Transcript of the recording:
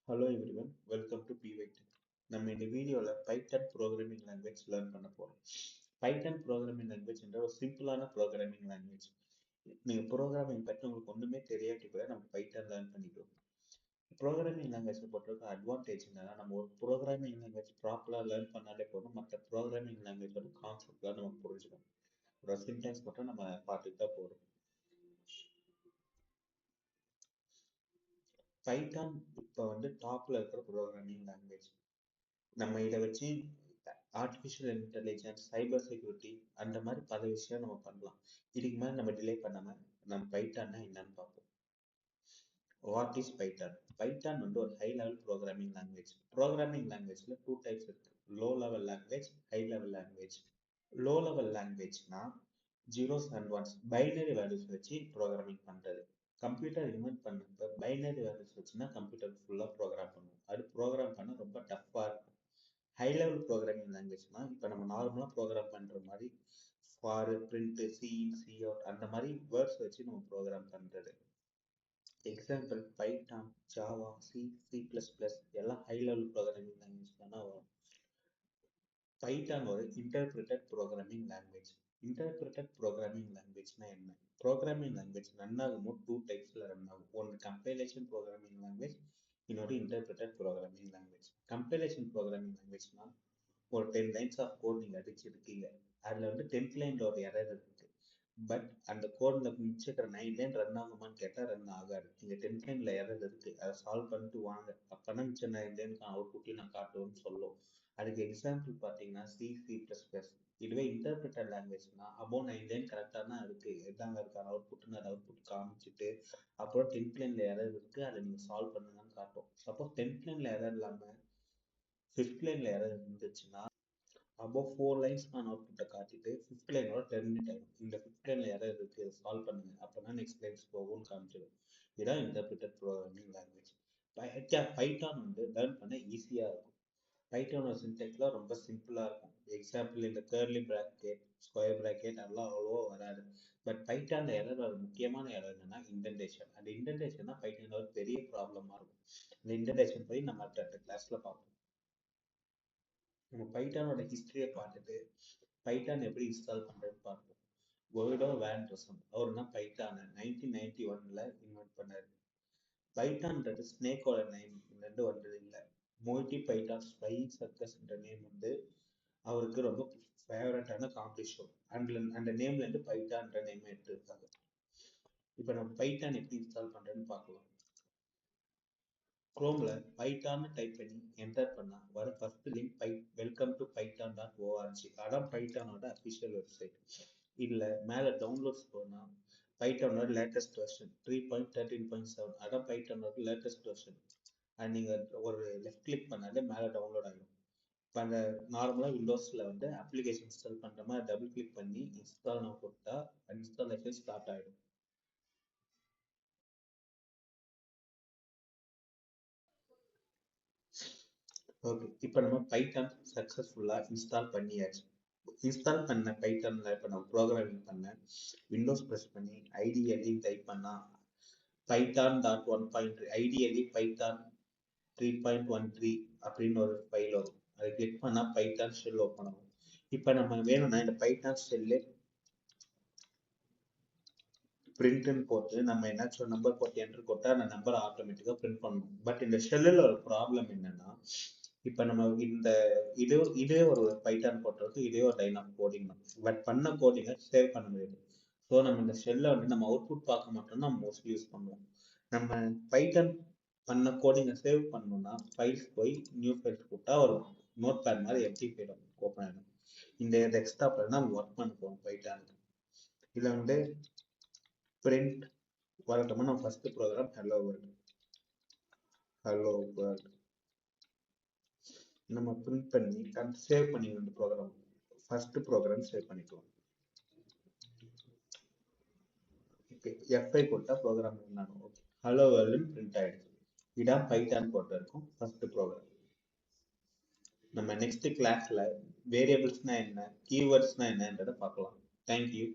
Hello everyone, welcome to PYT. நம்ம இந்த வீடியோல பைத்தான் ப்ரோக்ராமிங் லாங்குவேஜ் லேர்ன் பண்ண போறோம். பைத்தான் ப்ரோக்ராமிங் லாங்குவேஜ் என்ற ஒரு சிம்பிளான ப்ரோக்ராமிங் லாங்குவேஜ். நீங்க ப்ரோக்ராமிங் பற்றி உங்களுக்கு ஒண்ணுமே தெரியாட்டி கூட நம்ம பைத்தான் லேர்ன் பண்ணிக்கலாம். ப்ரோக்ராமிங் லாங்குவேஜ் பொறுத்தவரைக்கும் அட்வான்டேஜ் என்னன்னா நம்ம ஒரு ப்ரோக்ராமிங் லாங்குவேஜ் ப்ராப்பரா லேர்ன் பண்ணாலே போதும், மற்ற ப்ரோக்ராமிங் லாங்குவேஜோட கான்செப்ட்லாம் நமக்கு புரிஞ்சுக்கும். ஒரு சின்டாக்ஸ் மட்டும் நம்ம பார்த்துட்டு தான் போறோம். பைத்தான் இப்போ டாப்ல இருக்கிற ப்ரோக்ராமிங் லாங்குவேஜ். நம்ம இதை வச்சு ஆர்டிஃபிஷியல் இன்டெலிஜென்ஸ், சைபர் செக்யூரிட்டி அந்த மாதிரி பல விஷயம் நம்ம பண்ணலாம். இதுக்கு மேலே நம்ம டிலே பண்ணாம நம்ம பைத்தான்னா என்னன்னு பார்ப்போம். What is Python? பைத்தான் ஒரு high level programming language. Programming லாங்குவேஜ்ல டூ டைப்ஸ் இருக்கு: low level language, high level language. Low level லாங்குவேஜ்னா zeros and ones, binary values வச்சு ப்ரோக்ராமிங் பண்றது. கம்ப்யூட்டர் இன்வென்ட் பண்ணப்ப பைனரி வேல்யூஸ் வச்சுன்னா கம்ப்யூட்டர் ஃபுல்லாக ப்ரோக்ராம் பண்ணும். அது ப்ரோக்ராம் பண்ண ரொம்ப டஃப்பாக இருக்கும். ஹை லெவல் ப்ரோக்ராமிங் லாங்குவேஜ்னா இப்போ நம்ம நார்மலாக ப்ரோக்ராம் பண்ணுற மாதிரி ஃபார், பிரிண்ட், சி அவுட் அந்த மாதிரி வேர்ட்ஸ் வச்சு நம்ம ப்ரோக்ராம் பண்ணுறது. எக்ஸாம்பிள் பைத்தான், ஜாவா, சி++, எல்லாம் ஹை லெவல் ப்ரோக்ராமிங் லாங்குவேஜ் தானே வரும். பைத்தான் ஒரு interpreted programming language. Interpreted programming லாங்குவேஜ்னா என்ன? ப்ரோக்ராமிங் லாங்குவேஜ் ரன் ஆகும்போது டூ டைப்ஸில் ரன் ஆகும். ஒன்று கம்பைலேஷன் ப்ரோக்ராமிங் லாங்குவேஜ், இன்னொரு interpreted programming language. Compilation programming லாங்குவேஜ்னா ஒரு 10 லைன்ஸ் ஆஃப் கோட் நீங்கள் அடிச்சிருக்கீங்க, அதில் 10th லைனில் ஒரு எரர் இருக்கு. பட் அந்த கோடில் மிச்சிருக்கிற 9 லைன் ரன் ஆகுமான்னு கேட்டால் ரன் ஆகாது. நீங்கள் 10th லைனில் எரர் இருக்கு, அதை சால்வ் பண்ணிட்டு வாங்க, அப்போனா மிச்சம் 9 லைனுக்கு அவுட்புட்டையும் நான் காட்டுவேன்னு சொல்லும். அதுக்கு எக்ஸாம்பிள் பார்த்தீங்கன்னா சி++. இதுவே இன்டர்பிரிட்டட் லாங்குவேஜ்னா அபோவ் 9 லைன் கரெக்டாக தான் இருக்கு, எதாங்க இருக்கான அவுட்புட்னு அதை அவுட்புட் காமிச்சிட்டு அப்புறம் 10th லைனில் எரர் இருக்கு, அதை நீங்கள் சால்வ் பண்ணுங்கன்னு காட்டும். சப்போஸ் 10th லைனில் எரர் இல்லாமல் 5th லைனில் எரர் இருந்துச்சுன்னா above 4 lines நான் அவுட்புட்டை காட்டிட்டு 5th லைனோட டெர்மினேட் ஆகும். இந்த 5th லைன்ல எரர் இருக்கு, சால்வ் பண்ணுங்க, அப்பதான் நெக்ஸ்ட் லைன்ஸ் போகும்னு காமிச்சிடும். இதுதான் interpreted programming language. Python learn பண்ண ஈஸியா இருக்கும். பைத்தானோட சின்டெக்ஸ்லாம் ரொம்ப சிம்பிளா இருக்கும். எக்ஸாம்பிள் இந்த கர்லி பிராக்கெட், ஸ்கொயர் பிராக்கெட் அதெல்லாம் அவ்வளோவா வராது. பட் பைத்தான்ல எரர் வர முக்கியமான எரர் என்னன்னா இன்டென்டேஷன். அந்த இன்டென்டேஷன் தான் பைத்தான்ல ஒரு பெரிய ப்ராப்ளமா இருக்கும். இந்த இன்டென்டேஷன் போய் நம்ம அடுத்த கிளாஸ்ல பார்ப்போம். நம்ம பைத்தானோட ஹிஸ்டரியை பார்த்துட்டு பைத்தான் எப்படி இன்ஸ்டால் பண்றதுன்னு பார்ப்போம். கொய்டோ வேன்டர்சன் அவர்னா பைத்தானை 1991ல இன்வென்ட் பண்ணாரு. பைத்தான்ன்றது ஸ்னேக்கோட நேம் வந்தது இல்லை. மோய்டி பைத்தான் ஃப்ளையிங் சர்க்கஸ்ன்ற நேம் அவருக்கு ரொம்ப ஃபேவரட்டான காம்படிஷன். அந்த நேம்ல இருந்து பைத்தான்ற நேம் எடுத்திருக்காங்க. இப்போ நம்ம பைத்தான் எப்படி இன்ஸ்டால் பண்றதுன்னு பார்க்கலாம். குரோம்ல பைத்தான்னு டைப் பண்ணி என்டர் பண்ணா வர first link welcome to python.org. அதான் பைத்தானோட அஃபிஷியல் வெப்சைட். இல்ல மேல டவுன்லோட்ஸ் போனா பைத்தானோட லேட்டஸ்ட் வெர்ஷன் 3.13.7, அதான் பைத்தானோட லேட்டஸ்ட் வெர்ஷன். அது நீங்க ஒரு லெஃப்ட் கிளிக் பண்ணாலே மேல டவுன்லோட் ஆகிடும். இப்போ அந்த நார்மலாக விண்டோஸில் அப்ளிகேஷன் இன்ஸ்டால் பண்ணுற மாதிரி டபுள் கிளிக் பண்ணி இன்ஸ்டால் நான் கொடுத்தா இன்ஸ்டாலேஷன் ஸ்டார்ட் ஆகிடும். ஓகே, இப்போ நம்ம பைத்தான் சக்ஸஸ்ஃபுல்லாக இன்ஸ்டால் பண்ணியாச்சு. இன்ஸ்டால் பண்ண பைத்தானில் இப்போ நம்ம ப்ரோக்ராமிங் பண்ண விண்டோஸ் ப்ரெஸ் பண்ணி ஐடிஎல்இ டைப் பண்ணால் python.1.3 ஐடிஎல்இ பைத்தான் 3.13 அப்படின்னு ஒரு ஃபைல் வரும். அதை கிளிக் பண்ணால் பைத்தான் ஷெல் ஓப்பன் ஆகும். இப்போ நம்ம வேணும்னா இந்த பைத்தான் ஷெல்லு பிரிண்ட்னு போட்டு நம்ம என்னாச்சும் நம்பர் போட்டு என்ட்ரு போட்டால் அந்த நம்பர் ஆட்டோமேட்டிக்காக பிரிண்ட் பண்ணணும். பட் இந்த ஷெல்லில் ஒரு ப்ராப்ளம் என்னன்னா, இப்போ நம்ம இதே ஒரு பைத்தான் போட்டுருக்கு, இதே ஒரு லைன் ஆஃப் கோடிங் தான். பட் பண்ண கோடிங்கை சேவ் பண்ண முடியாது. ஸோ நம்ம இந்த ஷெல்லை நம்ம அவுட்புட் பார்க்க மட்டும் நம்ம மோஸ்ட்லி யூஸ் பண்ணுவோம். நம்ம பைத்தான் பண்ண கோடிங்கை சேவ் பண்ணணும்னா ஃபைல்ஸ் போய் நியூ ஃபைல்ஸ் கொடுத்தா ஒரு நோட் பேட் மாதிரி எம்டி ஃபைல் ஓப்பன் ஆகிடும். இந்த டெஸ்க்டாப்பில் நம்ம ஒர்க் பண்ண போகிறோம் பைத்தானுக்கு. இதில் பிரிண்ட் வரட்டோம்னா நம்ம ஃபர்ஸ்ட் ப்ரோக்ராம் ஹலோ வேர்ல்ட் நம்ம பிரிண்ட் பண்ணி சேவ் பண்ணி ப்ரோக்ராம் ஃபர்ஸ்ட் ப்ரோக்ராம் சேவ் பண்ணிக்கலாம். ஓகே, F5 கொடுத்தா ப்ரோக்ராம் ரன் ஆகும். ஓகே, ஹலோ வேர்ல்டுன்னு பிரிண்ட் ஆயிடுச்சு. இதான் பைத்தான் போட்டு இருக்கும் ஃபர்ஸ்ட் ப்ரோக்ராம். நம்ம நெக்ஸ்ட் கிளாஸ்ல வேரியபிள்ஸ்னா என்ன, கீவேர்ட்ஸ்னா என்னன்றதை பார்க்கலாம். தேங்க்யூ.